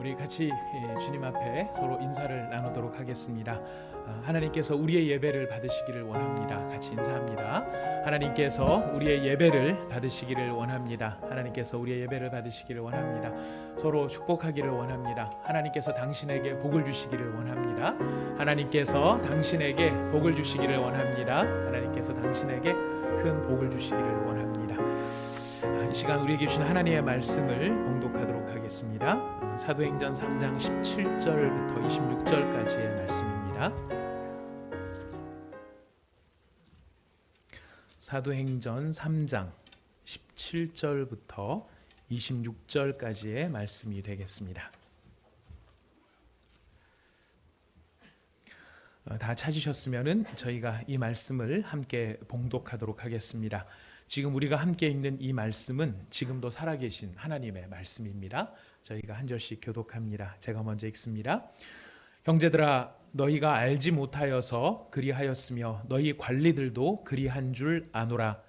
우리 같이 주님 앞에 서로 인사를 나누도록 하겠습니다. 하나님께서 우리의 예배를 받으시기를 원합니다. 같이 인사합니다. 하나님께서 우리의 예배를 받으시기를 원합니다. 하나님께서 우리의 예배를 받으시기를 원합니다. 서로 축복하기를 원합니다. 하나님께서 당신에게 복을 주시기를 원합니다. 하나님께서 당신에게 복을 주시기를 원합니다. 하나님께서 당신에게 큰 복을 주시기를 원합니다. 이 시간 우리에게 주신 하나님의 말씀을 봉독하도록 하겠습니다. 사도행전 3장 17절부터 26절까지의 말씀입니다. 사도행전 3장 17절부터 26절까지의 말씀이 되겠습니다. 다 찾으셨으면 저희가 이 말씀을 함께 봉독하도록 하겠습니다. 지금 우리가 함께 읽는 이 말씀은 지금도 살아계신 하나님의 말씀입니다. 저희가 한 절씩 교독합니다. 제가 먼저 읽습니다. 형제들아, 너희가 알지 못하여서 그리하였으며 너희 관리들도 그리한 줄 아노라.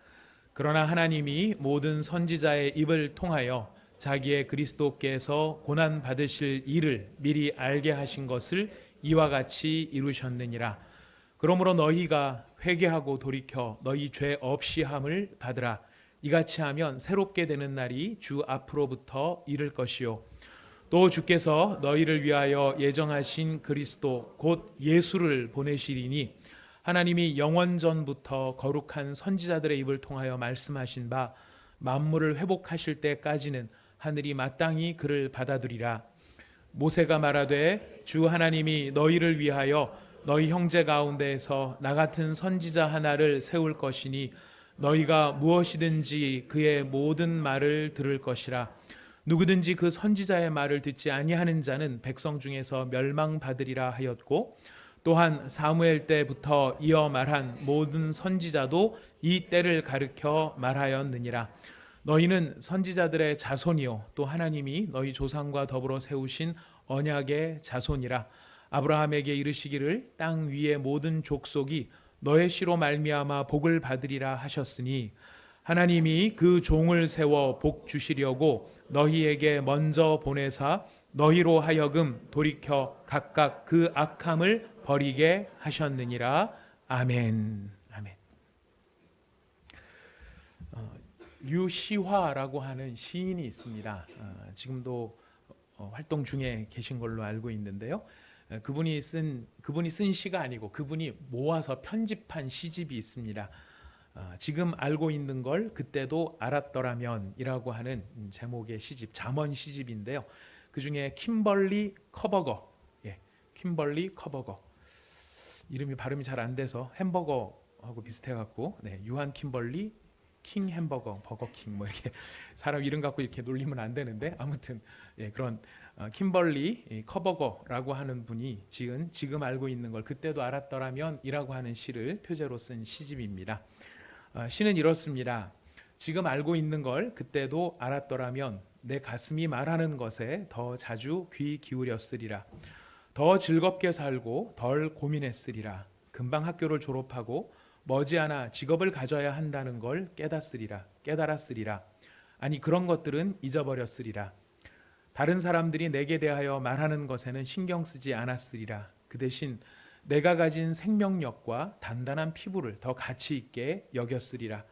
그러나 하나님이 모든 선지자의 입을 통하여 자기의 그리스도께서 고난 받으실 일을 미리 알게 하신 것을 이와 같이 이루셨느니라. 그러므로 너희가 회개하고 돌이켜 너희 죄 없이 함을 받으라. 이같이 하면 새롭게 되는 날이 주 앞으로부터 이를 것이요, 또 주께서 너희를 위하여 예정하신 그리스도 곧 예수를 보내시리니 하나님이 영원 전부터 거룩한 선지자들의 입을 통하여 말씀하신 바 만물을 회복하실 때까지는 하늘이 마땅히 그를 받아들이라. 모세가 말하되 주 하나님이 너희를 위하여 너희 형제 가운데에서 나 같은 선지자 하나를 세울 것이니 너희가 무엇이든지 그의 모든 말을 들을 것이라. 누구든지 그 선지자의 말을 듣지 아니하는 자는 백성 중에서 멸망받으리라 하였고, 또한 사무엘 때부터 이어 말한 모든 선지자도 이 때를 가르쳐 말하였느니라. 너희는 선지자들의 자손이요 또 하나님이 너희 조상과 더불어 세우신 언약의 자손이라. 아브라함에게 이르시기를 땅 위의 모든 족속이 너의 씨로 말미암아 복을 받으리라 하셨으니 하나님이 그 종을 세워 복 주시려고 너희에게 먼저 보내사 너희로 하여금 돌이켜 각각 그 악함을 버리게 하셨느니라. 아멘. 아멘. 류시화라고 하는 시인이 있습니다. 지금도 활동 중에 계신 걸로 알고 있는데요. 그분이 쓴 시가 아니고 그분이 모아서 편집한 시집이 있습니다. 지금 알고 있는 걸 그때도 알았더라면이라고 하는 제목의 시집, 잠언 시집인데요. 그 중에 킴벌리 커버거, 킴벌리 커버거, 이름이 발음이 잘 안 돼서 햄버거하고 비슷해갖고, 유한 킴벌리 킹 햄버거, 버거킹 뭐 이렇게 사람 이름 갖고 이렇게 놀리면 안 되는데, 아무튼 그런 킴벌리 커버거라고 하는 분이 지금 알고 있는 걸 그때도 알았더라면이라고 하는 시를 표제로 쓴 시집입니다. 시는 이렇습니다. 지금 알고 있는 걸 그때도 알았더라면 내 가슴이 말하는 것에 더 자주 귀 기울였으리라. 더 즐겁게 살고 덜 고민했으리라. 금방 학교를 졸업하고 머지않아 직업을 가져야 한다는 걸 깨달았으리라. 아니, 그런 것들은 잊어버렸으리라. 다른 사람들이 내게 대하여 말하는 것에는 신경 쓰지 않았으리라. 그 대신 내가 가진 생명력과 단단한 피부를 더 가치 있게 여겼으리라.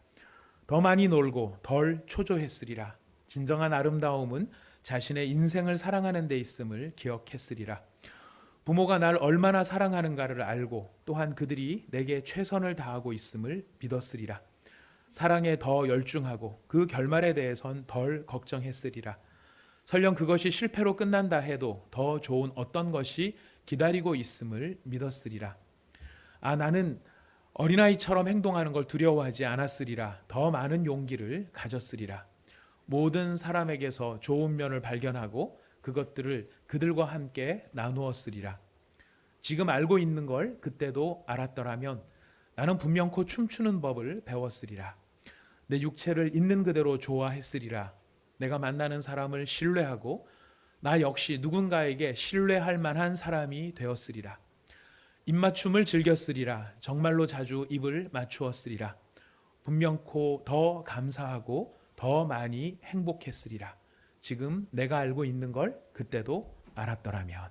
더 많이 놀고 덜 초조했으리라. 진정한 아름다움은 자신의 인생을 사랑하는 데 있음을 기억했으리라. 부모가 날 얼마나 사랑하는가를 알고 또한 그들이 내게 최선을 다하고 있음을 믿었으리라. 사랑에 더 열중하고 그 결말에 대해선 덜 걱정했으리라. 설령 그것이 실패로 끝난다 해도 더 좋은 어떤 것이 기다리고 있음을 믿었으리라. 나는 어린아이처럼 행동하는 걸 두려워하지 않았으리라. 더 많은 용기를 가졌으리라. 모든 사람에게서 좋은 면을 발견하고 그것들을 그들과 함께 나누었으리라. 지금 알고 있는 걸 그때도 알았더라면 나는 분명코 춤추는 법을 배웠으리라. 내 육체를 있는 그대로 좋아했으리라. 내가 만나는 사람을 신뢰하고 나 역시 누군가에게 신뢰할 만한 사람이 되었으리라. 입맞춤을 즐겼으리라. 정말로 자주 입을 맞추었으리라. 분명코 더 감사하고 더 많이 행복했으리라. 지금 내가 알고 있는 걸 그때도 알았더라면.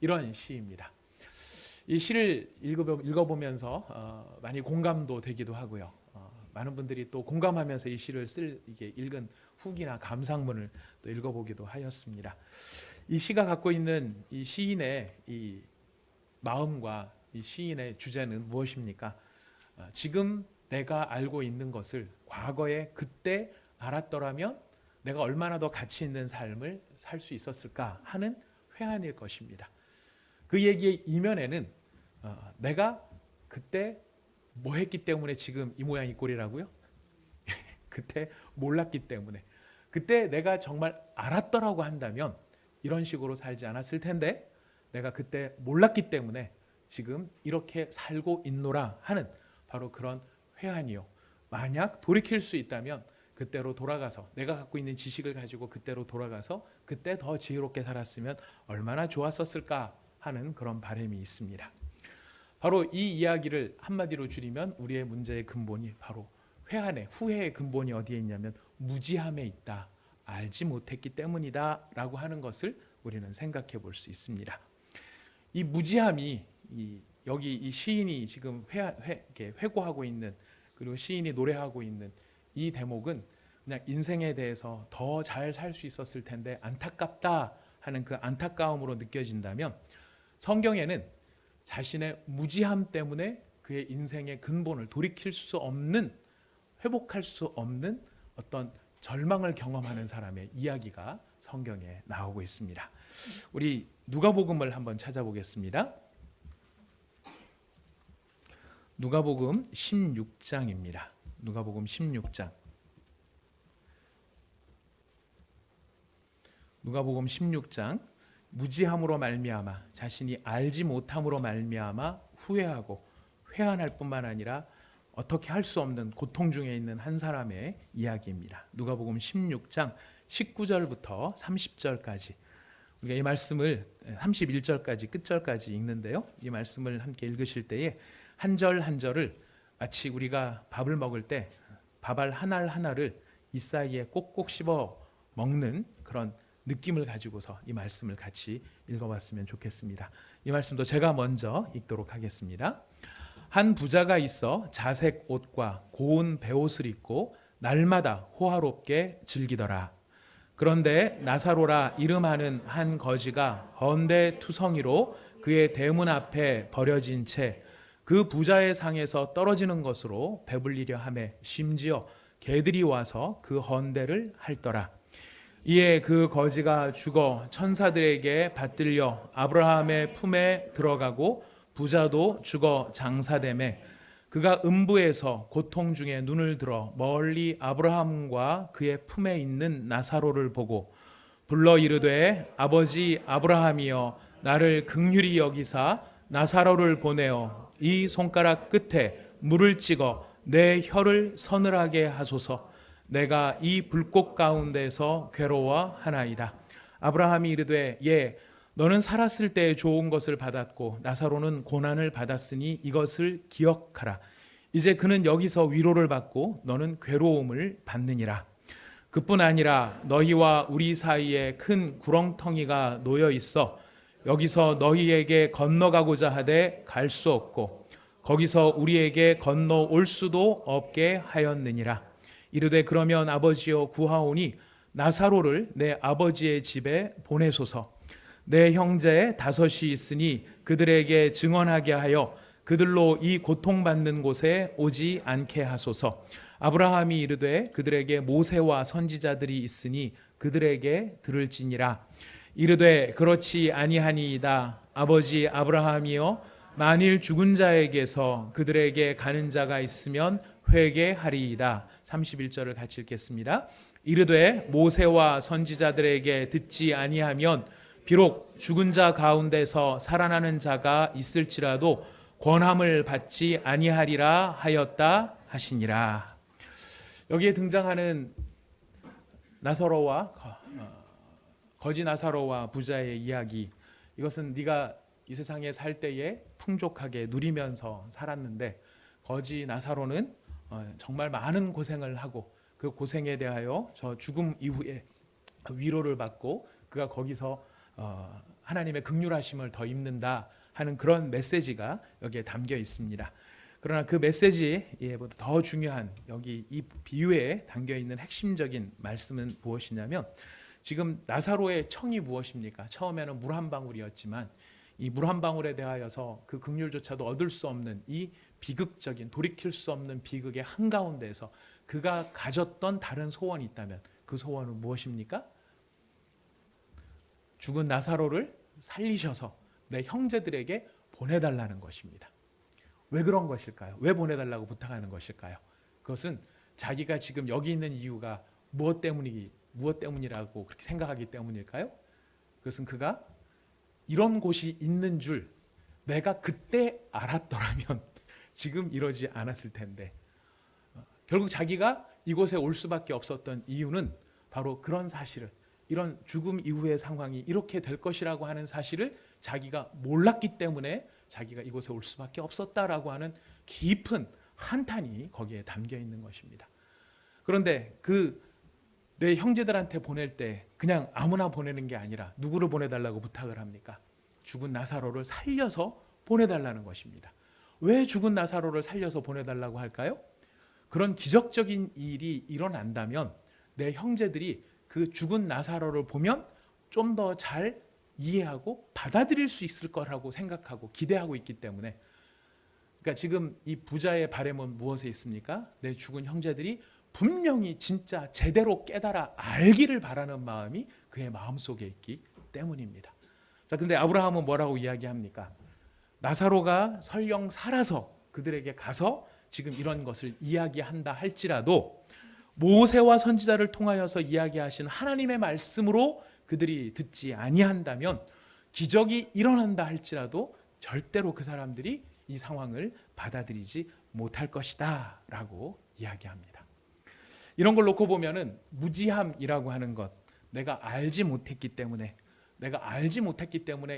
이런 시입니다. 이 시를 읽어보면서 많이 공감도 되기도 하고요. 많은 분들이 또 공감하면서 이 시를 읽은 후기나 감상문을 또 읽어보기도 하였습니다. 이 시가 갖고 있는 이 시인의 이 마음과 이 시인의 주제는 무엇입니까? 지금 내가 알고 있는 것을 과거에 그때 알았더라면 내가 얼마나 더 가치 있는 삶을 살 수 있었을까 하는 회한일 것입니다. 그 얘기의 이면에는 내가 그때 뭐 했기 때문에 지금 이 모양 이 꼴이라고요? 그때 몰랐기 때문에. 그때 내가 정말 알았더라고 한다면 이런 식으로 살지 않았을 텐데 내가 그때 몰랐기 때문에 지금 이렇게 살고 있노라 하는 바로 그런 회한이요. 만약 돌이킬 수 있다면 그때로 돌아가서 내가 갖고 있는 지식을 가지고 그때로 돌아가서 그때 더 지혜롭게 살았으면 얼마나 좋았었을까 하는 그런 바람이 있습니다. 바로 이 이야기를 한마디로 줄이면 우리의 문제의 근본이 바로 후회의 근본이 어디에 있냐면 무지함에 있다. 알지 못했기 때문이다 라고 하는 것을 우리는 생각해 볼 수 있습니다. 이 무지함이 여기 이 시인이 지금 회고하고 있는, 그리고 시인이 노래하고 있는 이 대목은 그냥 인생에 대해서 더 잘 살 수 있었을 텐데 안타깝다 하는 그 안타까움으로 느껴진다면, 성경에는 자신의 무지함 때문에 그의 인생의 근본을 돌이킬 수 없는, 회복할 수 없는 어떤 절망을 경험하는 사람의 이야기가 성경에 나오고 있습니다. 우리 누가복음을 한번 찾아보겠습니다. 누가복음 16장입니다. 누가복음 16장. 누가복음 16장. 무지함으로 말미암아, 자신이 알지 못함으로 말미암아 후회하고 회한할 뿐만 아니라 어떻게 할 수 없는 고통 중에 있는 한 사람의 이야기입니다. 누가복음 16장 19절부터 30절까지 우리가 이 말씀을 31절까지 끝절까지 읽는데요. 이 말씀을 함께 읽으실 때에 한 절 한 절을 마치 우리가 밥을 먹을 때 밥알 하나 하나를 이 사이에 꼭꼭 씹어 먹는 그런 느낌을 가지고서 이 말씀을 같이 읽어봤으면 좋겠습니다. 이 말씀도 제가 먼저 읽도록 하겠습니다. 한 부자가 있어 자색 옷과 고운 베옷을 입고 날마다 호화롭게 즐기더라. 그런데 나사로라 이름하는 한 거지가 헌데 투성이로 그의 대문 앞에 버려진 채 그 부자의 상에서 떨어지는 것으로 배불리려 하매 심지어 개들이 와서 그 헌데를 핥더라. 이에 그 거지가 죽어 천사들에게 받들려 아브라함의 품에 들어가고 부자도 죽어 장사되매 그가 음부에서 고통 중에 눈을 들어 멀리 아브라함과 그의 품에 있는 나사로를 보고 불러 이르되 아버지 아브라함이여 나를 긍휼히 여기사 나사로를 보내어 이 손가락 끝에 물을 찍어 내 혀를 서늘하게 하소서. 내가 이 불꽃 가운데서 괴로워하나이다. 아브라함이 이르되 예 너는 살았을 때 좋은 것을 받았고 나사로는 고난을 받았으니 이것을 기억하라. 이제 그는 여기서 위로를 받고 너는 괴로움을 받느니라. 그뿐 아니라 너희와 우리 사이에 큰 구렁텅이가 놓여 있어 여기서 너희에게 건너가고자 하되 갈 수 없고 거기서 우리에게 건너올 수도 없게 하였느니라. 이르되 그러면 아버지여 구하오니 나사로를 내 아버지의 집에 보내소서. 내 형제 5이 있으니 그들에게 증언하게 하여 그들로 이 고통받는 곳에 오지 않게 하소서. 아브라함이 이르되 그들에게 모세와 선지자들이 있으니 그들에게 들을지니라. 이르되 그렇지 아니하니이다. 아버지 아브라함이여 만일 죽은 자에게서 그들에게 가는 자가 있으면 회개하리이다. 31절을 같이 읽겠습니다. 이르되 모세와 선지자들에게 듣지 아니하면 비록 죽은 자 가운데서 살아나는 자가 있을지라도 권함을 받지 아니하리라 하였다 하시니라. 여기에 등장하는 나사로와 거지 나사로와 부자의 이야기, 이것은 네가 이 세상에 살 때에 풍족하게 누리면서 살았는데 거지 나사로는 정말 많은 고생을 하고 그 고생에 대하여 저 죽음 이후에 위로를 받고 그가 거기서 하나님의 긍휼하심을 더 입는다 하는 그런 메시지가 여기에 담겨 있습니다. 그러나 그 메시지보다 더 중요한 여기 이 비유에 담겨 있는 핵심적인 말씀은 무엇이냐면, 지금 나사로의 청이 무엇입니까? 처음에는 물 한 방울이었지만 이 물 한 방울에 대하여서 그 긍휼조차도 얻을 수 없는 이 비극적인, 돌이킬 수 없는 비극의 한가운데에서 그가 가졌던 다른 소원이 있다면 그 소원은 무엇입니까? 죽은 나사로를 살리셔서 내 형제들에게 보내달라는 것입니다. 왜 그런 것일까요? 왜 보내달라고 부탁하는 것일까요? 그것은 자기가 지금 여기 있는 이유가 무엇 때문이라고 그렇게 생각하기 때문일까요? 그것은 그가 이런 곳이 있는 줄 내가 그때 알았더라면 지금 이러지 않았을 텐데, 결국 자기가 이곳에 올 수밖에 없었던 이유는 바로 그런 사실을, 이런 죽음 이후의 상황이 이렇게 될 것이라고 하는 사실을 자기가 몰랐기 때문에 자기가 이곳에 올 수밖에 없었다라고 하는 깊은 한탄이 거기에 담겨 있는 것입니다. 그런데 내 형제들한테 보낼 때 그냥 아무나 보내는 게 아니라 누구를 보내달라고 부탁을 합니까? 죽은 나사로를 살려서 보내달라는 것입니다. 왜 죽은 나사로를 살려서 보내달라고 할까요? 그런 기적적인 일이 일어난다면 내 형제들이 그 죽은 나사로를 보면 좀 더 잘 이해하고 받아들일 수 있을 거라고 생각하고 기대하고 있기 때문에, 그러니까 지금 이 부자의 바람은 무엇에 있습니까? 내 죽은 형제들이 분명히 진짜 제대로 깨달아 알기를 바라는 마음이 그의 마음속에 있기 때문입니다. 자, 근데 아브라함은 뭐라고 이야기합니까? 나사로가 설령 살아서 그들에게 가서 지금 이런 것을 이야기한다 할지라도 모세와 선지자를 통하여서 이야기하신 하나님의 말씀으로 그들이 듣지 아니한다면, 기적이 일어난다 할지라도 절대로 그 사람들이 이 상황을 받아들이지 못할 것이다 라고 이야기합니다. 이런 걸 놓고 보면은 무지함이라고 하는 것, 내가 알지 못했기 때문에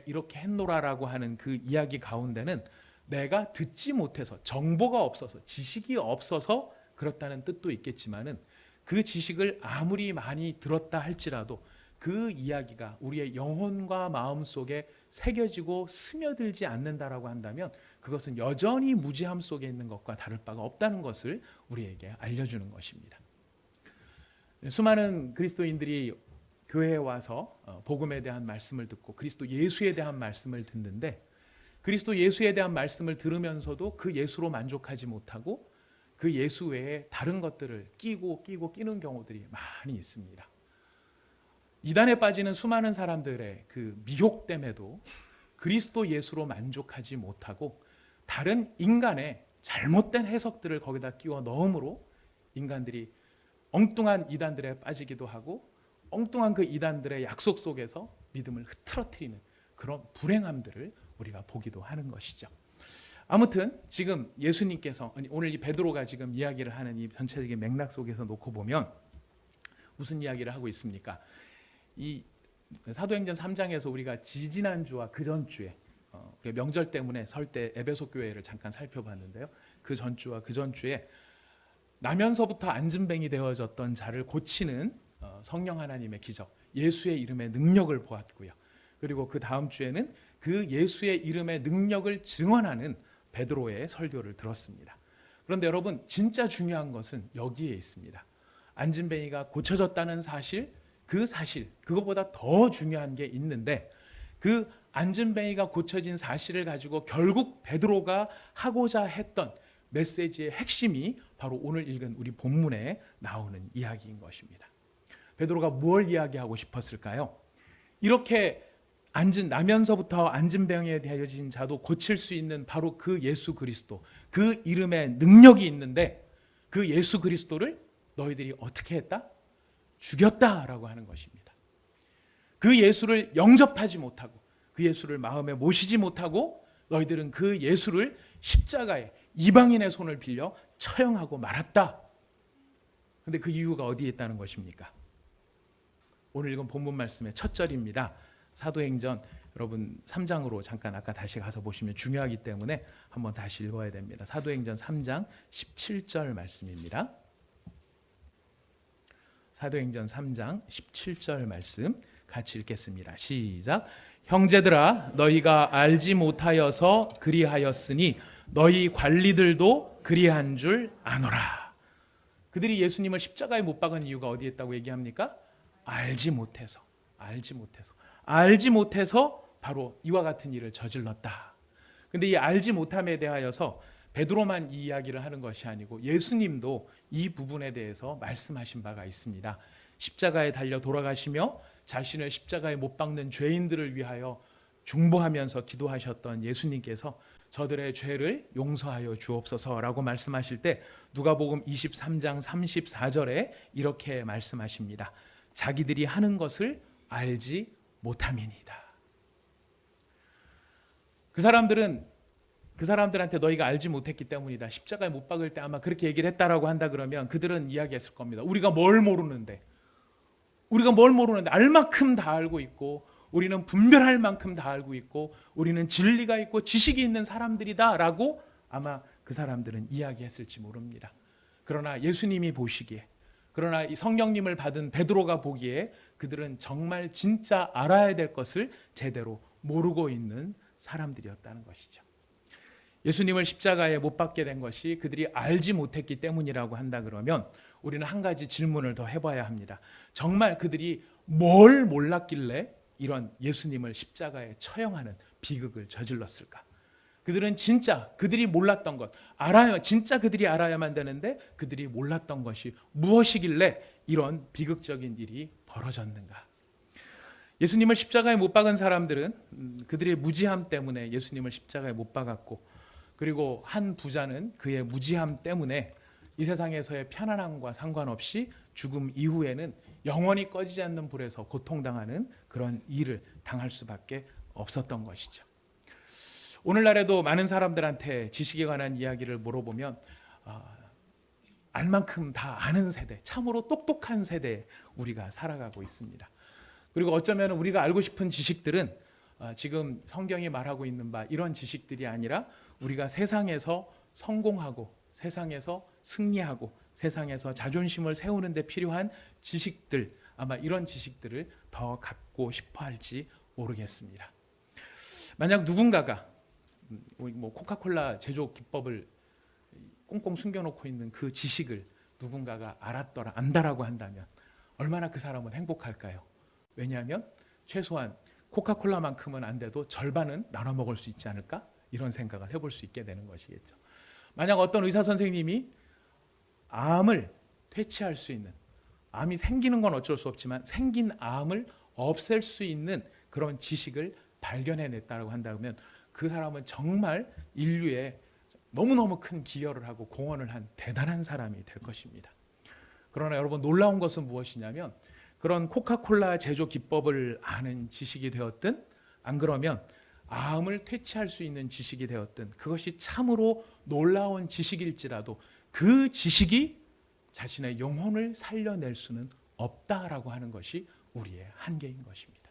이렇게 했노라라고 하는 그 이야기 가운데는 내가 듣지 못해서, 정보가 없어서, 지식이 없어서 그렇다는 뜻도 있겠지만은, 그 지식을 아무리 많이 들었다 할지라도 그 이야기가 우리의 영혼과 마음 속에 새겨지고 스며들지 않는다라고 한다면 그것은 여전히 무지함 속에 있는 것과 다를 바가 없다는 것을 우리에게 알려주는 것입니다. 수많은 그리스도인들이 교회에 와서 복음에 대한 말씀을 듣고 그리스도 예수에 대한 말씀을 듣는데, 그리스도 예수에 대한 말씀을 들으면서도 그 예수로 만족하지 못하고 그 예수 외에 다른 것들을 끼는 경우들이 많이 있습니다. 이단에 빠지는 수많은 사람들의 그 미혹 때문에도 그리스도 예수로 만족하지 못하고 다른 인간의 잘못된 해석들을 거기다 끼워 넣음으로 인간들이 엉뚱한 이단들에 빠지기도 하고 엉뚱한 그 이단들의 약속 속에서 믿음을 흐트러뜨리는 그런 불행함들을 우리가 보기도 하는 것이죠. 아무튼 지금 예수님께서, 오늘 이 베드로가 지금 이야기를 하는 이 전체적인 맥락 속에서 놓고 보면 무슨 이야기를 하고 있습니까? 이 사도행전 3장에서 우리가 지지난주와 그 전주에 명절 때문에 설 때 에베소 교회를 잠깐 살펴봤는데요. 그 전주와 그 전주에 나면서부터 안진뱅이 되어졌던 자를 고치는 성령 하나님의 기적, 예수의 이름의 능력을 보았고요. 그리고 그 다음 주에는 그 예수의 이름의 능력을 증언하는 베드로의 설교를 들었습니다. 그런데 여러분, 진짜 중요한 것은 여기에 있습니다. 안진뱅이가 고쳐졌다는 사실, 그것보다 더 중요한 게 있는데, 그 안진뱅이가 고쳐진 사실을 가지고 결국 베드로가 하고자 했던 메시지의 핵심이 바로 오늘 읽은 우리 본문에 나오는 이야기인 것입니다. 베드로가 뭘 이야기하고 싶었을까요? 이렇게 나면서부터 안진병에 대해진 자도 고칠 수 있는 바로 그 예수 그리스도, 그 이름에 능력이 있는데 그 예수 그리스도를 너희들이 어떻게 했다? 죽였다라고 하는 것입니다. 그 예수를 영접하지 못하고 그 예수를 마음에 모시지 못하고 너희들은 그 예수를 십자가에 이방인의 손을 빌려 처형하고 말았다. 그런데 그 이유가 어디에 있다는 것입니까? 오늘 읽은 본문 말씀의 첫 절입니다. 사도행전 여러분 3장으로 잠깐 아까 다시 가서 보시면 중요하기 때문에 한번 다시 읽어야 됩니다. 사도행전 3장 17절 말씀입니다. 사도행전 3장 17절 말씀 같이 읽겠습니다. 시작. 형제들아 너희가 알지 못하여서 그리하였으니 너희 관리들도 그리한 줄 아노라. 그들이 예수님을 십자가에 못 박은 이유가 어디에 있다고 얘기합니까? 알지 못해서 바로 이와 같은 일을 저질렀다. 근데 이 알지 못함에 대하여서 베드로만 이 이야기를 하는 것이 아니고 예수님도 이 부분에 대해서 말씀하신 바가 있습니다. 십자가에 달려 돌아가시며 자신을 십자가에 못 박는 죄인들을 위하여 중보하면서 기도하셨던 예수님께서 저들의 죄를 용서하여 주옵소서라고 말씀하실 때 누가복음 23장 34절에 이렇게 말씀하십니다. 자기들이 하는 것을 알지 못함이니이다. 그 사람들한테 너희가 알지 못했기 때문이다. 십자가에 못 박을 때 아마 그렇게 얘기를 했다라고 한다 그러면 그들은 이야기했을 겁니다. 우리가 뭘 모르는데 알 만큼 다 알고 있고 우리는 분별할 만큼 다 알고 있고 우리는 진리가 있고 지식이 있는 사람들이다라고 아마 그 사람들은 이야기했을지 모릅니다. 그러나 예수님이 보시기에 그러나 이 성령님을 받은 베드로가 보기에 그들은 정말 진짜 알아야 될 것을 제대로 모르고 있는 사람들이었다는 것이죠. 예수님을 십자가에 못 박게 된 것이 그들이 알지 못했기 때문이라고 한다 그러면 우리는 한 가지 질문을 더 해봐야 합니다. 정말 그들이 뭘 몰랐길래 이런 예수님을 십자가에 처형하는 비극을 저질렀을까? 그들은 진짜 그들이 몰랐던 것 진짜 그들이 알아야만 되는데 그들이 몰랐던 것이 무엇이길래 이런 비극적인 일이 벌어졌는가? 예수님을 십자가에 못 박은 사람들은 그들의 무지함 때문에 예수님을 십자가에 못 박았고 그리고 한 부자는 그의 무지함 때문에 이 세상에서의 편안함과 상관없이 죽음 이후에는 영원히 꺼지지 않는 불에서 고통당하는 그런 일을 당할 수밖에 없었던 것이죠. 오늘날에도 많은 사람들한테 지식에 관한 이야기를 물어보면 알 만큼 다 아는 세대, 참으로 똑똑한 세대에 우리가 살아가고 있습니다. 그리고 어쩌면 우리가 알고 싶은 지식들은 지금 성경이 말하고 있는 바 이런 지식들이 아니라 우리가 세상에서 성공하고 세상에서 승리하고 세상에서 자존심을 세우는 데 필요한 지식들, 아마 이런 지식들을 더 갖고 싶어 할지 모르겠습니다. 만약 누군가가 코카콜라 제조 기법을 꽁꽁 숨겨놓고 있는 그 지식을 누군가가 안다라고 한다면 얼마나 그 사람은 행복할까요? 왜냐하면 최소한 코카콜라만큼은 안 돼도 절반은 나눠 먹을 수 있지 않을까? 이런 생각을 해볼 수 있게 되는 것이겠죠. 만약 어떤 의사 선생님이 암을 퇴치할 수 있는, 암이 생기는 건 어쩔 수 없지만 생긴 암을 없앨 수 있는 그런 지식을 발견해냈다고 한다면 그 사람은 정말 인류에 너무너무 큰 기여를 하고 공헌을 한 대단한 사람이 될 것입니다. 그러나 여러분 놀라운 것은 무엇이냐면 그런 코카콜라 제조 기법을 아는 지식이 되었든 안 그러면 암을 퇴치할 수 있는 지식이 되었든 그것이 참으로 놀라운 지식일지라도 그 지식이 자신의 영혼을 살려낼 수는 없다라고 하는 것이 우리의 한계인 것입니다.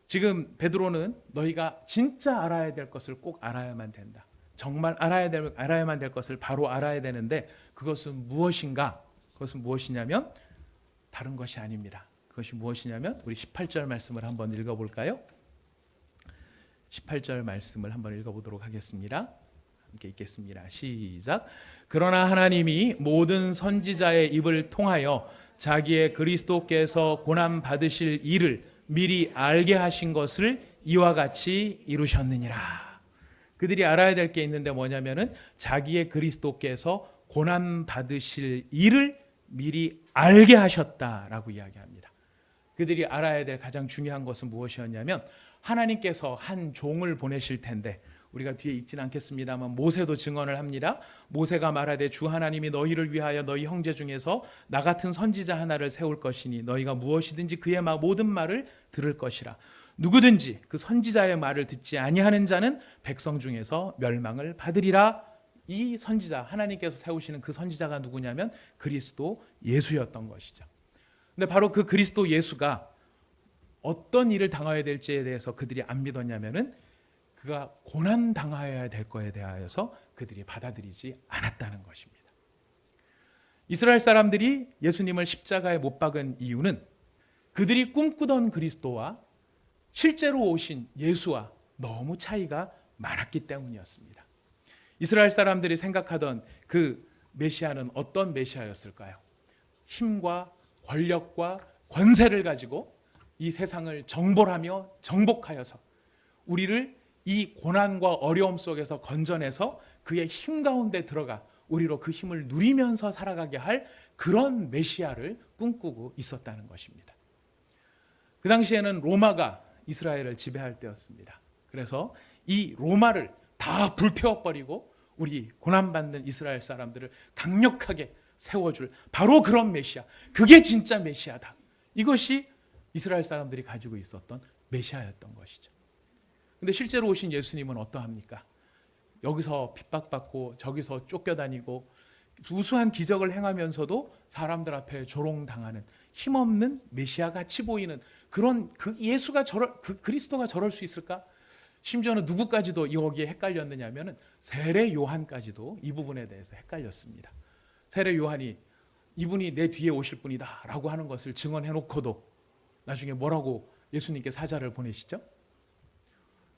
지금 베드로는 너희가 진짜 알아야 될 것을 꼭 알아야만 된다. 정말 알아야만 될 것을 바로 알아야 되는데 그것은 무엇인가? 그것은 무엇이냐면 다른 것이 아닙니다. 그것이 무엇이냐면 우리 18절 말씀을 한번 읽어볼까요? 18절 말씀을 한번 읽어보도록 하겠습니다. 함께 읽겠습니다. 시작. 그러나 하나님이 모든 선지자의 입을 통하여 자기의 그리스도께서 고난 받으실 일을 미리 알게 하신 것을 이와 같이 이루셨느니라. 그들이 알아야 될 게 있는데 뭐냐면은 자기의 그리스도께서 고난 받으실 일을 미리 알게 하셨다라고 이야기합니다. 그들이 알아야 될 가장 중요한 것은 무엇이었냐면 하나님께서 한 종을 보내실 텐데 우리가 뒤에 읽지는 않겠습니다만 모세도 증언을 합니다. 모세가 말하되 주 하나님이 너희를 위하여 너희 형제 중에서 나 같은 선지자 하나를 세울 것이니 너희가 무엇이든지 그의 모든 말을 들을 것이라. 누구든지 그 선지자의 말을 듣지 아니하는 자는 백성 중에서 멸망을 받으리라. 이 선지자, 하나님께서 세우시는 그 선지자가 누구냐면 그리스도 예수였던 것이죠. 근데 바로 그 그리스도 예수가 어떤 일을 당해야 될지에 대해서 그들이 안 믿었냐면은 그가 고난 당하여야 될 거에 대하여서 그들이 받아들이지 않았다는 것입니다. 이스라엘 사람들이 예수님을 십자가에 못 박은 이유는 그들이 꿈꾸던 그리스도와 실제로 오신 예수와 너무 차이가 많았기 때문이었습니다. 이스라엘 사람들이 생각하던 그 메시아는 어떤 메시아였을까요? 힘과 권력과 권세를 가지고 이 세상을 정벌하며 정복하여서 우리를 이 고난과 어려움 속에서 건져내서 그의 힘 가운데 들어가 우리로 그 힘을 누리면서 살아가게 할 그런 메시아를 꿈꾸고 있었다는 것입니다. 그 당시에는 로마가 이스라엘을 지배할 때였습니다. 그래서 이 로마를 다 불태워버리고 우리 고난받는 이스라엘 사람들을 강력하게 세워줄 바로 그런 메시아, 그게 진짜 메시아다. 이것이 이스라엘 사람들이 가지고 있었던 메시아였던 것이죠. 근데 실제로 오신 예수님은 어떠합니까? 여기서 핍박받고 저기서 쫓겨다니고 우수한 기적을 행하면서도 사람들 앞에 조롱당하는 힘없는 메시아 같이 보이는 그런 그 예수가 그 그리스도가 저럴 수 있을까? 심지어는 누구까지도 여기에 헷갈렸느냐면은 세례 요한까지도 이 부분에 대해서 헷갈렸습니다. 세례 요한이 이분이 내 뒤에 오실 분이다라고 하는 것을 증언해 놓고도 나중에 뭐라고 예수님께 사자를 보내시죠?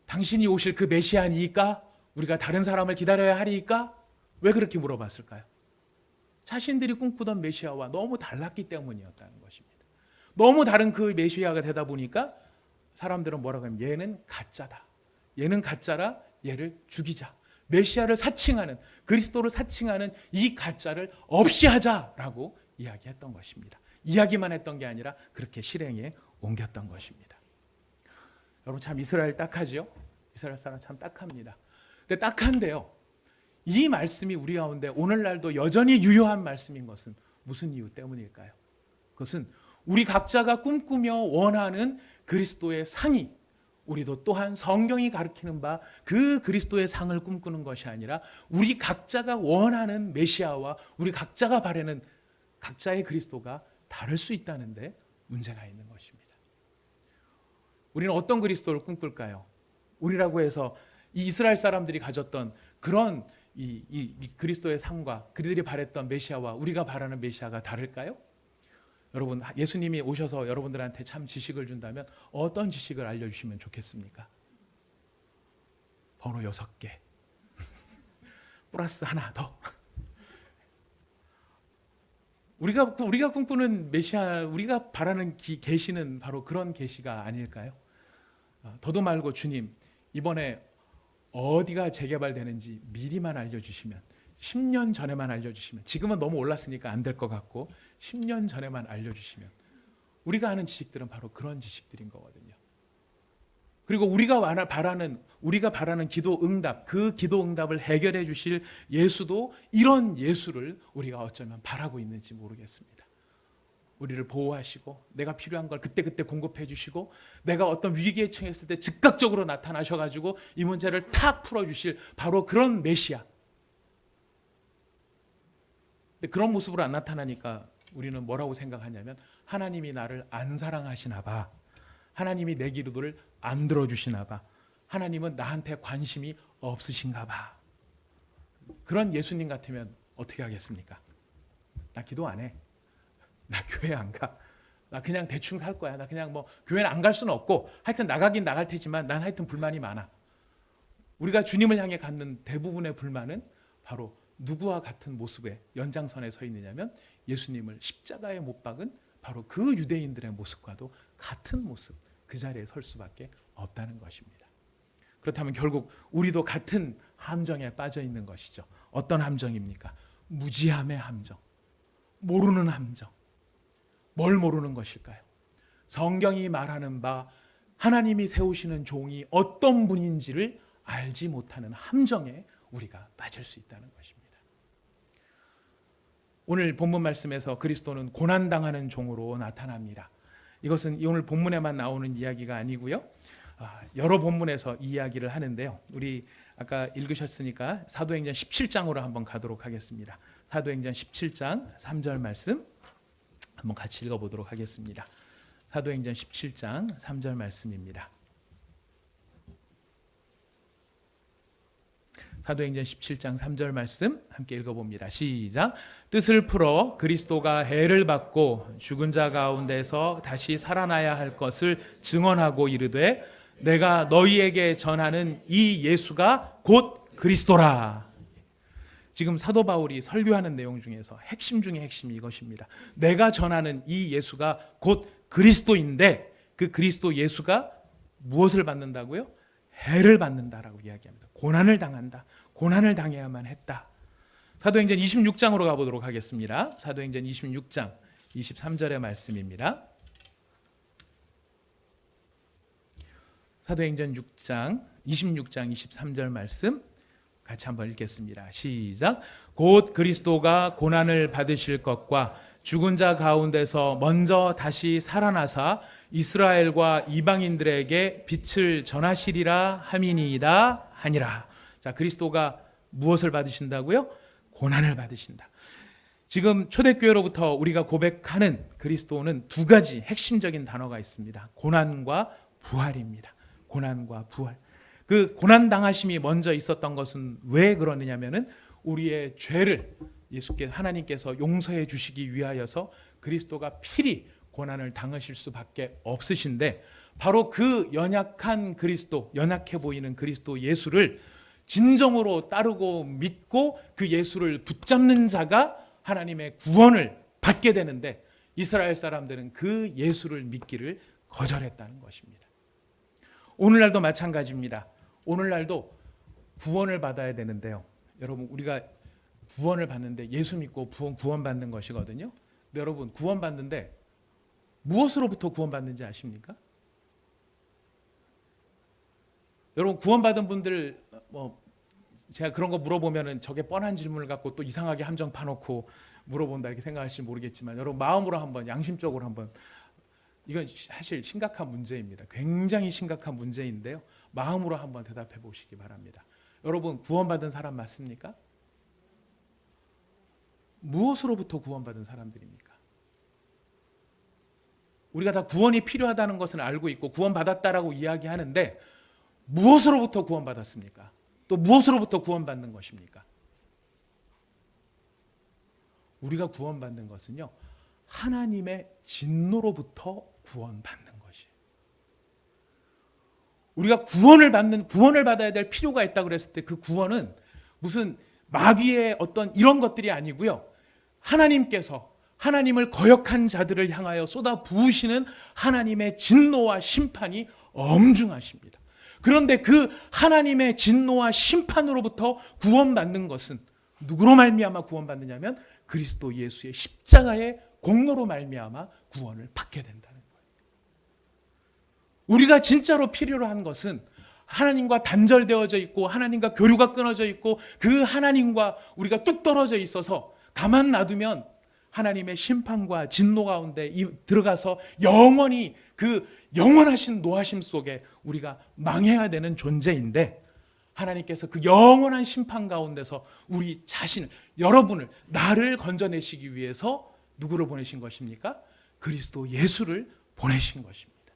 당신이 오실 그 메시아니까 우리가 다른 사람을 기다려야 하리까? 왜 그렇게 물어봤을까요? 자신들이 꿈꾸던 메시아와 너무 달랐기 때문이었다는 것입니다. 너무 다른 그 메시아가 되다 보니까 사람들은 뭐라고 하면 얘는 가짜다. 얘는 가짜라 얘를 죽이자. 메시아를 사칭하는 그리스도를 사칭하는 이 가짜를 없이 하자라고 이야기했던 것입니다. 이야기만 했던 게 아니라 그렇게 실행에 옮겼던 것입니다. 여러분 참 이스라엘 딱하죠? 이스라엘 사람 참 딱합니다. 근데 딱한데요. 이 말씀이 우리 가운데 오늘날도 여전히 유효한 말씀인 것은 무슨 이유 때문일까요? 그것은 우리 각자가 꿈꾸며 원하는 그리스도의 상이 우리도 또한 성경이 가르치는 바 그 그리스도의 상을 꿈꾸는 것이 아니라 우리 각자가 원하는 메시아와 우리 각자가 바라는 각자의 그리스도가 다를 수 있다는데 문제가 있는 것입니다. 우리는 어떤 그리스도를 꿈꿀까요? 우리라고 해서 이 이스라엘 사람들이 가졌던 그런 이 그리스도의 상과 그들이 바랬던 메시아와 우리가 바라는 메시아가 다를까요? 여러분 예수님이 오셔서 여러분들한테 참 지식을 준다면 어떤 지식을 알려주시면 좋겠습니까? 번호 6개 플러스 하나 더. 우리가 꿈꾸는 메시아, 우리가 바라는 계시는 바로 그런 계시가 아닐까요? 더도 말고 주님 이번에 어디가 재개발되는지 미리만 알려주시면 10년 전에만 알려주시면 지금은 너무 올랐으니까 안 될 것 같고 10년 전에만 알려주시면 우리가 아는 지식들은 바로 그런 지식들인 거거든요. 그리고 우리가 바라는 기도 응답, 그 기도 응답을 해결해 주실 예수도 이런 예수를 우리가 어쩌면 바라고 있는지 모르겠습니다. 우리를 보호하시고 내가 필요한 걸 그때그때 공급해 주시고 내가 어떤 위기에 처했을 때 즉각적으로 나타나셔가지고 이 문제를 탁 풀어주실 바로 그런 메시아. 근데 그런 모습으로 안 나타나니까 우리는 뭐라고 생각하냐면 하나님이 나를 안 사랑하시나 봐. 하나님이 내 기도를 안 들어주시나 봐. 하나님은 나한테 관심이 없으신가 봐. 그런 예수님 같으면 어떻게 하겠습니까? 나 기도 안 해. 나 교회 안 가. 나 그냥 대충 살 거야. 나 그냥 뭐 교회는 안 갈 수는 없고 하여튼 나가긴 나갈 테지만 난 하여튼 불만이 많아. 우리가 주님을 향해 갖는 대부분의 불만은 바로 누구와 같은 모습의 연장선에 서 있느냐면 예수님을 십자가에 못 박은 바로 그 유대인들의 모습과도 같은 모습, 그 자리에 설 수밖에 없다는 것입니다. 그렇다면 결국 우리도 같은 함정에 빠져 있는 것이죠. 어떤 함정입니까? 무지함의 함정, 모르는 함정. 뭘 모르는 것일까요? 성경이 말하는 바 하나님이 세우시는 종이 어떤 분인지를 알지 못하는 함정에 우리가 빠질 수 있다는 것입니다. 오늘 본문 말씀에서 그리스도는 고난당하는 종으로 나타납니다. 이것은 오늘 본문에만 나오는 이야기가 아니고요. 여러 본문에서 이 이야기를 하는데요. 우리 아까 읽으셨으니까 사도행전 17장으로 한번 가도록 하겠습니다. 사도행전 17장 3절 말씀 한번 같이 읽어보도록 하겠습니다. 사도행전 17장 3절 말씀입니다. 사도행전 17장 3절 말씀 함께 읽어봅니다. 시작. 뜻을 풀어 그리스도가 해를 받고 죽은 자 가운데서 다시 살아나야 할 것을 증언하고 이르되 내가 너희에게 전하는 이 예수가 곧 그리스도라. 지금 사도 바울이 설교하는 내용 중에서 핵심 중에 핵심이 이것입니다. 내가 전하는 이 예수가 곧 그리스도인데 그 그리스도 예수가 무엇을 받는다고요? 해를 받는다라고 이야기합니다. 고난을 당한다. 고난을 당해야만 했다. 사도행전 26장으로 가보도록 하겠습니다. 사도행전 26장 23절의 말씀입니다. 사도행전 26장 23절 말씀 같이 한번 읽겠습니다. 시작. 곧 그리스도가 고난을 받으실 것과 죽은 자 가운데서 먼저 다시 살아나사 이스라엘과 이방인들에게 빛을 전하시리라 함이니이다 하니라. 자, 그리스도가 무엇을 받으신다고요? 고난을 받으신다. 지금 초대교회로부터 우리가 고백하는 그리스도는 두 가지 핵심적인 단어가 있습니다. 고난과 부활입니다. 고난과 부활. 그 고난 당하심이 먼저 있었던 것은 왜 그러느냐면은 우리의 죄를 하나님께서 용서해 주시기 위하여서 그리스도가 필히 고난을 당하실 수밖에 없으신데 바로 그 연약한 그리스도, 연약해 보이는 그리스도 예수를 진정으로 따르고 믿고 그 예수를 붙잡는 자가 하나님의 구원을 받게 되는데 이스라엘 사람들은 그 예수를 믿기를 거절했다는 것입니다. 오늘날도 마찬가지입니다. 오늘날도 구원을 받아야 되는데요. 여러분 우리가 구원을 받는데 예수 믿고 구원받는 것이거든요. 근데 여러분 구원받는데 무엇으로부터 구원받는지 아십니까? 여러분 구원받은 분들 제가 그런 거 물어보면은 저게 뻔한 질문을 갖고 또 이상하게 함정 파놓고 물어본다 이렇게 생각할지 모르겠지만 여러분 마음으로 한번 양심적으로 한번 이건 사실 심각한 문제입니다. 굉장히 심각한 문제인데요. 마음으로 한번 대답해 보시기 바랍니다. 여러분 구원받은 사람 맞습니까? 무엇으로부터 구원받은 사람들입니까? 우리가 다 구원이 필요하다는 것은 알고 있고 구원받았다라고 이야기하는데 무엇으로부터 구원받았습니까? 또 무엇으로부터 구원받는 것입니까? 우리가 구원받는 것은요. 하나님의 진노로부터 구원받는 것이에요. 우리가 구원을 받아야 될 필요가 있다고 그랬을 때 그 구원은 무슨 마귀의 어떤 이런 것들이 아니고요. 하나님께서 하나님을 거역한 자들을 향하여 쏟아 부으시는 하나님의 진노와 심판이 엄중하십니다. 그런데 그 하나님의 진노와 심판으로부터 구원받는 것은 누구로 말미암아 구원받느냐면 그리스도 예수의 십자가의 공로로 말미암아 구원을 받게 된다는 거예요. 우리가 진짜로 필요로 한 것은 하나님과 단절되어져 있고 하나님과 교류가 끊어져 있고 그 하나님과 우리가 뚝 떨어져 있어서 가만 놔두면 하나님의 심판과 진노 가운데 들어가서 영원히 그 영원하신 노하심 속에 우리가 망해야 되는 존재인데 하나님께서 그 영원한 심판 가운데서 우리 자신을, 여러분을, 나를 건져내시기 위해서 누구를 보내신 것입니까? 그리스도 예수를 보내신 것입니다.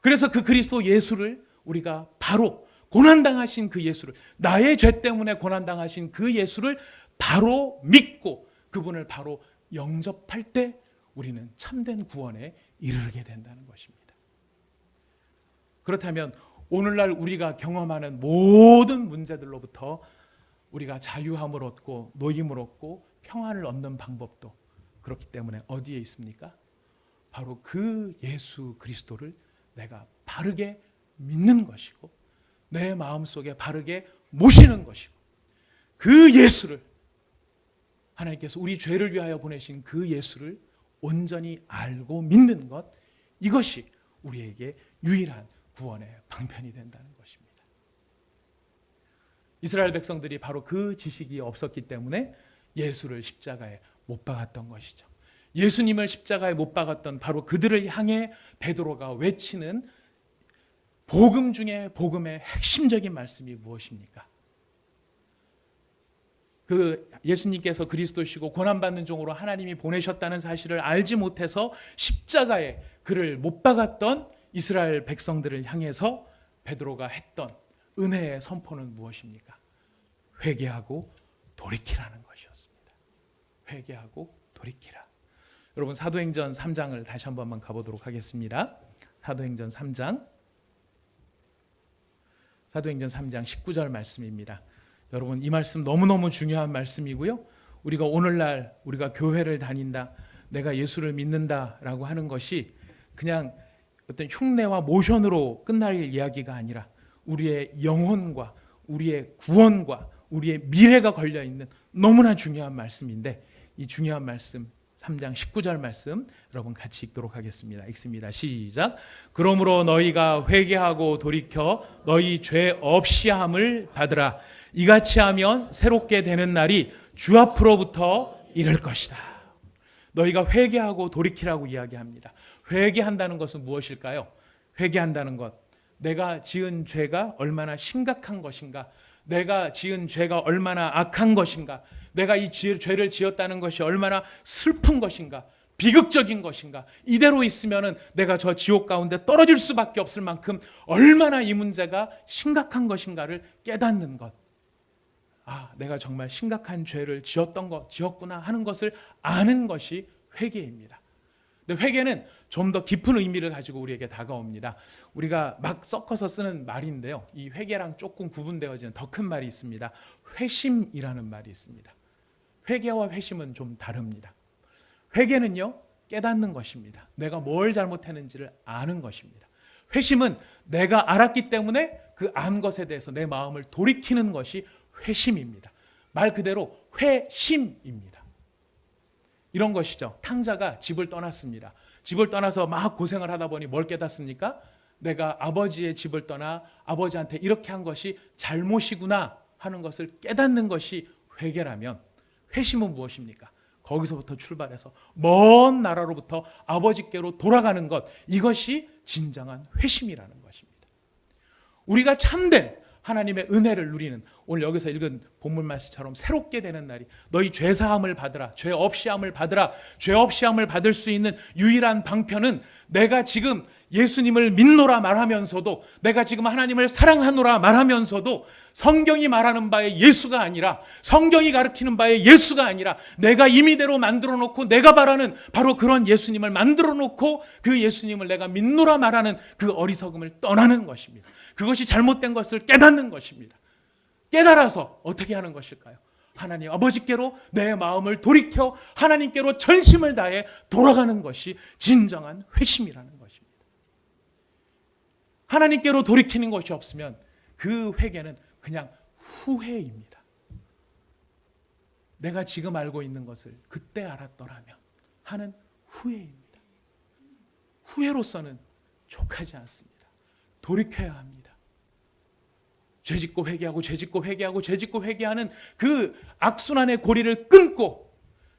그래서 그 그리스도 예수를 우리가 바로 고난당하신 그 예수를, 나의 죄 때문에 고난당하신 그 예수를 바로 믿고 그분을 바로 영접할 때 우리는 참된 구원에 이르게 된다는 것입니다. 그렇다면 오늘날 우리가 경험하는 모든 문제들로부터 우리가 자유함을 얻고 노임을 얻고 평안을 얻는 방법도 그렇기 때문에 어디에 있습니까? 바로 그 예수 그리스도를 내가 바르게 믿는 것이고 내 마음속에 바르게 모시는 것이고 그 예수를 하나님께서 우리 죄를 위하여 보내신 그 예수를 온전히 알고 믿는 것, 이것이 우리에게 유일한 구원의 방편이 된다는 것입니다. 이스라엘 백성들이 바로 그 지식이 없었기 때문에 예수를 십자가에 못 박았던 것이죠. 예수님을 십자가에 못 박았던 바로 그들을 향해 베드로가 외치는 복음 중에 복음의 핵심적인 말씀이 무엇입니까? 그 예수님께서 그리스도시고 고난받는 종으로 하나님이 보내셨다는 사실을 알지 못해서 십자가에 그를 못 박았던 이스라엘 백성들을 향해서 베드로가 했던 은혜의 선포는 무엇입니까? 회개하고 돌이키라는 것이었습니다. 회개하고 돌이키라. 여러분 사도행전 3장을 다시 한 번만 가보도록 하겠습니다. 사도행전 3장 19절 말씀입니다. 여러분 이 말씀 너무너무 중요한 말씀이고요. 우리가 오늘날 우리가 교회를 다닌다, 내가 예수를 믿는다라고 하는 것이 그냥 어떤 흉내와 모션으로 끝날 이야기가 아니라 우리의 영혼과 우리의 구원과 우리의 미래가 걸려있는 너무나 중요한 말씀인데, 이 중요한 말씀 3장 19절 말씀 여러분 같이 읽도록 하겠습니다. 읽습니다. 시작. 그러므로 너희가 회개하고 돌이켜 너희 죄 없이 함을 받으라. 이같이 하면 새롭게 되는 날이 주 앞으로부터 이를 것이다. 너희가 회개하고 돌이키라고 이야기합니다. 회개한다는 것은 무엇일까요? 회개한다는 것, 내가 지은 죄가 얼마나 심각한 것인가, 내가 지은 죄가 얼마나 악한 것인가, 내가 이 죄를 지었다는 것이 얼마나 슬픈 것인가, 비극적인 것인가, 이대로 있으면 내가 저 지옥 가운데 떨어질 수밖에 없을 만큼 얼마나 이 문제가 심각한 것인가를 깨닫는 것. 아, 내가 정말 심각한 죄를 지었구나 하는 것을 아는 것이 회개입니다. 근데 회개는 좀 더 깊은 의미를 가지고 우리에게 다가옵니다. 우리가 막 섞어서 쓰는 말인데요, 이 회개랑 조금 구분되어지는 더 큰 말이 있습니다. 회심이라는 말이 있습니다. 회개와 회심은 좀 다릅니다. 회개는요, 깨닫는 것입니다. 내가 뭘 잘못했는지를 아는 것입니다. 회심은 내가 알았기 때문에 그 안 것에 대해서 내 마음을 돌이키는 것이 회심입니다. 말 그대로 회심입니다. 이런 것이죠. 탕자가 집을 떠났습니다. 집을 떠나서 막 고생을 하다 보니 뭘 깨닫습니까? 내가 아버지의 집을 떠나 아버지한테 이렇게 한 것이 잘못이구나 하는 것을 깨닫는 것이 회개라면, 회심은 무엇입니까? 거기서부터 출발해서 먼 나라로부터 아버지께로 돌아가는 것, 이것이 진정한 회심이라는 것입니다. 우리가 참된 하나님의 은혜를 누리는, 오늘 여기서 읽은 본문 말씀처럼 새롭게 되는 날이, 너희 죄 사함을 받으라, 죄 없이 함을 받으라. 죄 없이 함을 받을 수 있는 유일한 방편은 내가 지금 예수님을 믿노라 말하면서도, 내가 지금 하나님을 사랑하노라 말하면서도 성경이 말하는 바의 예수가 아니라, 성경이 가르치는 바의 예수가 아니라 내가 임의대로 만들어 놓고 내가 바라는 바로 그런 예수님을 만들어 놓고 그 예수님을 내가 믿노라 말하는 그 어리석음을 떠나는 것입니다. 그것이 잘못된 것을 깨닫는 것입니다. 깨달아서 어떻게 하는 것일까요? 하나님 아버지께로 내 마음을 돌이켜 하나님께로 전심을 다해 돌아가는 것이 진정한 회심이라는 것입니다. 하나님께로 돌이키는 것이 없으면 그 회개는 그냥 후회입니다. 내가 지금 알고 있는 것을 그때 알았더라면 하는 후회입니다. 후회로서는 족하지 않습니다. 돌이켜야 합니다. 죄짓고 회개하고 죄짓고 회개하고 죄짓고 회개하는 그 악순환의 고리를 끊고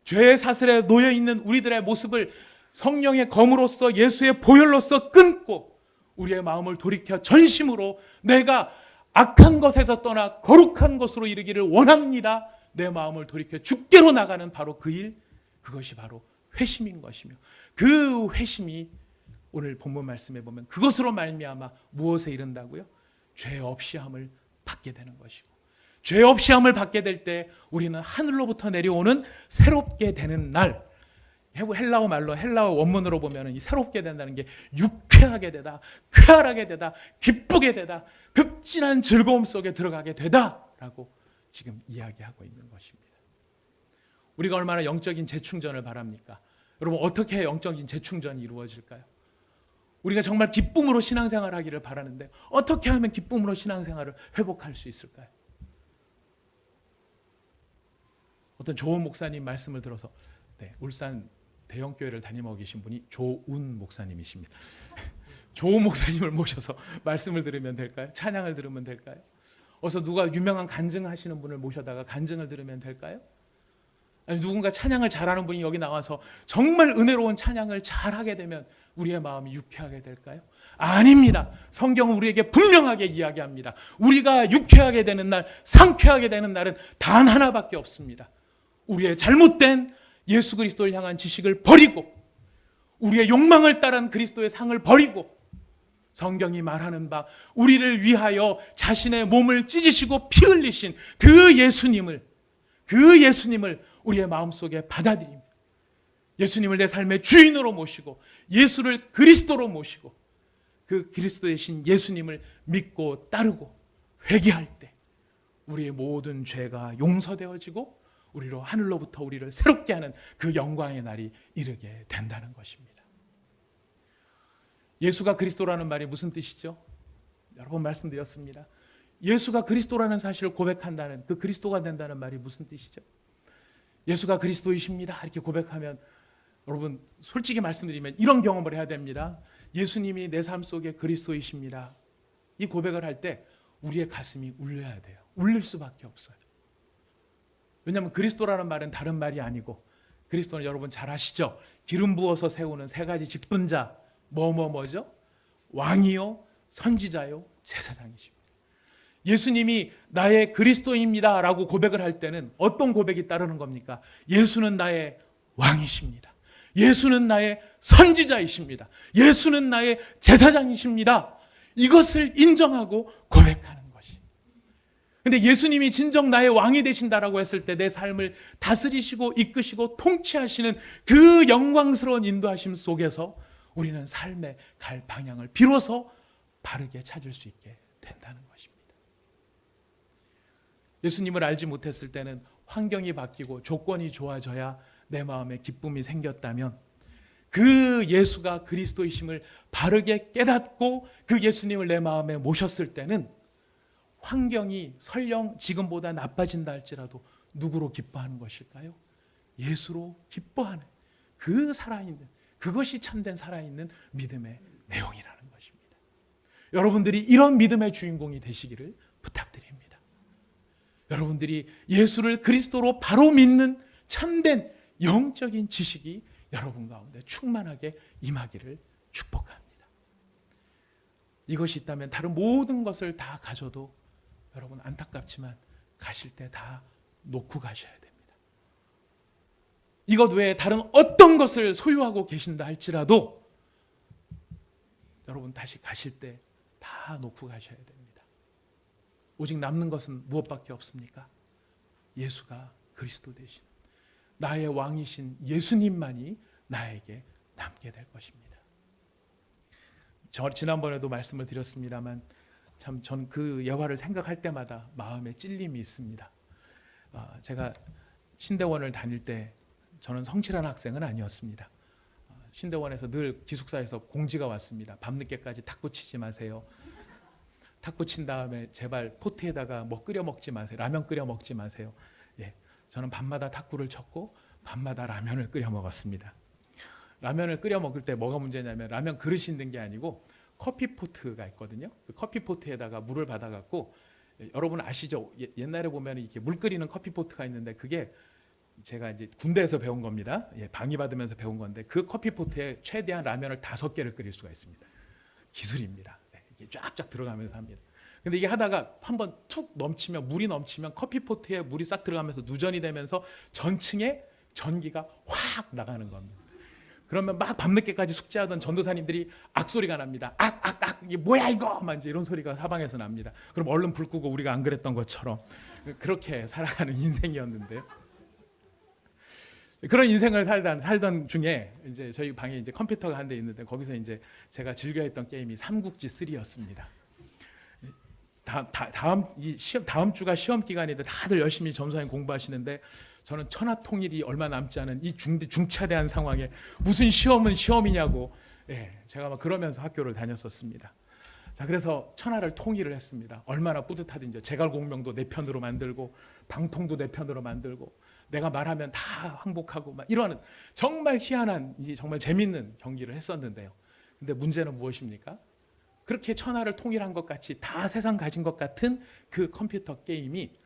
죄의 사슬에 놓여있는 우리들의 모습을 성령의 검으로서 예수의 보혈로서 끊고 우리의 마음을 돌이켜 전심으로 내가 악한 것에서 떠나 거룩한 것으로 이르기를 원합니다. 내 마음을 돌이켜 주께로 나가는 바로 그 일, 그것이 바로 회심인 것이며, 그 회심이 오늘 본문 말씀에 보면 그것으로 말미암아 무엇에 이른다고요? 죄 없이 함을 받게 되는 것이고, 죄 없이 함을 받게 될 때 우리는 하늘로부터 내려오는 새롭게 되는 날, 헬라어 말로, 헬라어 원문으로 보면 이 새롭게 된다는 게 유쾌하게 되다, 쾌활하게 되다, 기쁘게 되다, 극진한 즐거움 속에 들어가게 되다라고 지금 이야기하고 있는 것입니다. 우리가 얼마나 영적인 재충전을 바랍니까? 여러분, 어떻게 영적인 재충전이 이루어질까요? 우리가 정말 기쁨으로 신앙생활을 하기를 바라는데 어떻게 하면 기쁨으로 신앙생활을 회복할 수 있을까요? 어떤 좋은 목사님 말씀을 들어서, 울산 대형교회를 다니고 계신 분이 조운 목사님이십니다. 좋은 목사님을 모셔서 말씀을 들으면 될까요? 찬양을 들으면 될까요? 어서 누가 유명한 간증하시는 분을 모셔다가 간증을 들으면 될까요? 아니, 누군가 찬양을 잘하는 분이 여기 나와서 정말 은혜로운 찬양을 잘하게 되면 우리의 마음이 유쾌하게 될까요? 아닙니다. 성경은 우리에게 분명하게 이야기합니다. 우리가 유쾌하게 되는 날, 상쾌하게 되는 날은 단 하나밖에 없습니다. 우리의 잘못된 예수 그리스도를 향한 지식을 버리고, 우리의 욕망을 따른 그리스도의 상을 버리고, 성경이 말하는 바 우리를 위하여 자신의 몸을 찢으시고 피 흘리신 그 예수님을 우리의 마음속에 받아들입니다. 예수님을 내 삶의 주인으로 모시고 예수를 그리스도로 모시고 그 그리스도 대신 예수님을 믿고 따르고 회개할 때 우리의 모든 죄가 용서되어지고 우리로 하늘로부터 우리를 새롭게 하는 그 영광의 날이 이르게 된다는 것입니다. 예수가 그리스도라는 말이 무슨 뜻이죠? 여러 번 말씀드렸습니다. 예수가 그리스도라는 사실을 고백한다는, 그 그리스도가 된다는 말이 무슨 뜻이죠? 예수가 그리스도이십니다 이렇게 고백하면, 여러분 솔직히 말씀드리면 이런 경험을 해야 됩니다. 예수님이 내 삶 속에 그리스도이십니다, 이 고백을 할 때 우리의 가슴이 울려야 돼요. 울릴 수밖에 없어요. 왜냐하면 그리스도라는 말은 다른 말이 아니고, 그리스도는 여러분 잘 아시죠? 기름 부어서 세우는 세 가지 직분자, 뭐죠? 왕이요, 선지자요, 제사장이십니다. 예수님이 나의 그리스도입니다 라고 고백을 할 때는 어떤 고백이 따르는 겁니까? 예수는 나의 왕이십니다. 예수는 나의 선지자이십니다. 예수는 나의 제사장이십니다. 이것을 인정하고 고백하는 것이. 근데 예수님이 진정 나의 왕이 되신다라고 했을 때 내 삶을 다스리시고 이끄시고 통치하시는 그 영광스러운 인도하심 속에서 우리는 삶의 갈 방향을 비로소 바르게 찾을 수 있게 된다는 것입니다. 예수님을 알지 못했을 때는 환경이 바뀌고 조건이 좋아져야 내 마음에 기쁨이 생겼다면, 그 예수가 그리스도이심을 바르게 깨닫고 그 예수님을 내 마음에 모셨을 때는 환경이 설령 지금보다 나빠진다 할지라도 누구로 기뻐하는 것일까요? 예수로 기뻐하는 그 살아있는, 그것이 참된 살아있는 믿음의 내용이라는 것입니다. 여러분들이 이런 믿음의 주인공이 되시기를 부탁드립니다. 여러분들이 예수를 그리스도로 바로 믿는 참된 영적인 지식이 여러분 가운데 충만하게 임하기를 축복합니다. 이것이 있다면 다른 모든 것을 다 가져도 여러분 안타깝지만 가실 때 다 놓고 가셔야 됩니다. 이것 외에 다른 어떤 것을 소유하고 계신다 할지라도 여러분 다시 가실 때 다 놓고 가셔야 됩니다. 오직 남는 것은 무엇밖에 없습니까? 예수가 그리스도 되신 나의 왕이신 예수님만이 나에게 남게 될 것입니다. 지난번에도 말씀을 드렸습니다만 참 전 그 예화를 생각할 때마다 마음에 찔림이 있습니다. 제가 신대원을 다닐 때 저는 성실한 학생은 아니었습니다. 신대원에서 늘 기숙사에서 공지가 왔습니다. 밤늦게까지 탁구 치지 마세요. 탁구 친 다음에 제발 포트에다가 뭐 끓여 먹지 마세요. 라면 끓여 먹지 마세요. 예, 저는 밤마다 탁구를 쳤고 밤마다 라면을 끓여 먹었습니다. 라면을 끓여 먹을 때 뭐가 문제냐면 라면 그릇이 있는 게 아니고 커피 포트가 있거든요. 그 커피 포트에다가 물을 받아갖고, 여러분 아시죠? 옛날에 보면 이렇게 물 끓이는 커피 포트가 있는데 그게 제가 이제 군대에서 배운 겁니다. 예, 방위 받으면서 배운 건데 그 커피 포트에 최대한 라면을 5개를 끓일 수가 있습니다. 기술입니다. 네, 이게 쫙쫙 들어가면서 합니다. 근데 이게 하다가 한번 툭 넘치면, 물이 넘치면 커피 포트에 물이 싹 들어가면서 누전이 되면서 전층에 전기가 확 나가는 겁니다. 그러면 막 밤늦게까지 숙제하던 전도사님들이 악소리가 납니다. 악, 이게 뭐야 이거! 막 이제 이런 소리가 사방에서 납니다. 그럼 얼른 불 끄고 우리가 안 그랬던 것처럼 그렇게 살아가는 인생이었는데요. 그런 인생을 살던 중에 이제 저희 방에 이제 컴퓨터가 한 대 있는데 거기서 이제 제가 즐겨했던 게임이 삼국지 3였습니다. 다음 주가 시험 기간인데 다들 열심히 전수하니 공부하시는데 저는 천하통일이 얼마 남지 않은 이 중차대한 상황에 무슨 시험은 시험이냐고, 제가 막 그러면서 학교를 다녔었습니다. 자, 그래서 천하를 통일을 했습니다. 얼마나 뿌듯하든지 제갈공명도 내 편으로 만들고 방통도 내 편으로 만들고 내가 말하면 다 항복하고 막 이러는 정말 희한한, 정말 재밌는 경기를 했었는데요. 근데 문제는 무엇입니까? 그렇게 천하를 통일한 것 같이 다 세상 가진 것 같은 그 컴퓨터 게임이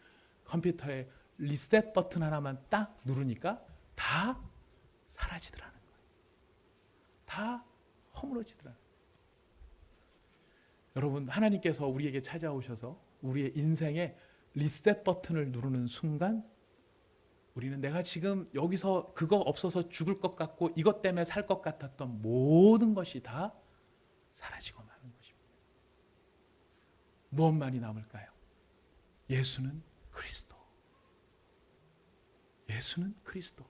컴퓨터에 리셋 버튼 하나만 딱 누르니까 다 사라지더라는 거예요. 다 허물어지더라는 거예요. 여러분, 하나님께서 우리에게 찾아오셔서 우리의 인생에 리셋 버튼을 누르는 순간 우리는 내가 지금 여기서 그거 없어서 죽을 것 같고 이것 때문에 살 것 같았던 모든 것이 다 사라지고 마는 것입니다. 무엇만이 남을까요? 예수는 그리스도. 예수는 그리스도.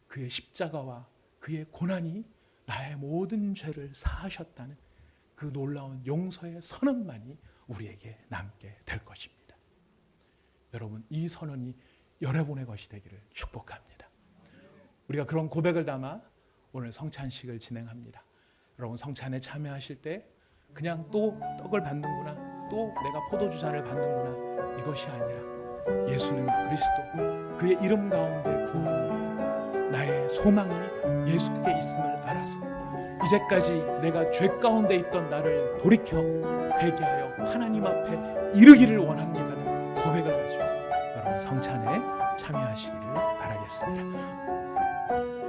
그의 십자가와 그의 고난이 나의 모든 죄를 사하셨다는 그 놀라운 용서의 선언만이 우리에게 남게 될 것입니다. 여러분, 이 선언이 여러분의 것이 되기를 축복합니다. 우리가 그런 고백을 담아 오늘 성찬식을 진행합니다. 여러분, 성찬에 참여하실 때 그냥 또 떡을 받는구나, 또 내가 포도주 잔을 받는구나, 이것이 아니라 예수는 그리스도, 그의 이름 가운데 구원이, 나의 소망이 예수께 있음을 알아서 이제까지 내가 죄 가운데 있던 나를 돌이켜 회개하여 하나님 앞에 이르기를 원합니다는 고백을 가지고 여러분 성찬에 참여하시기를 바라겠습니다.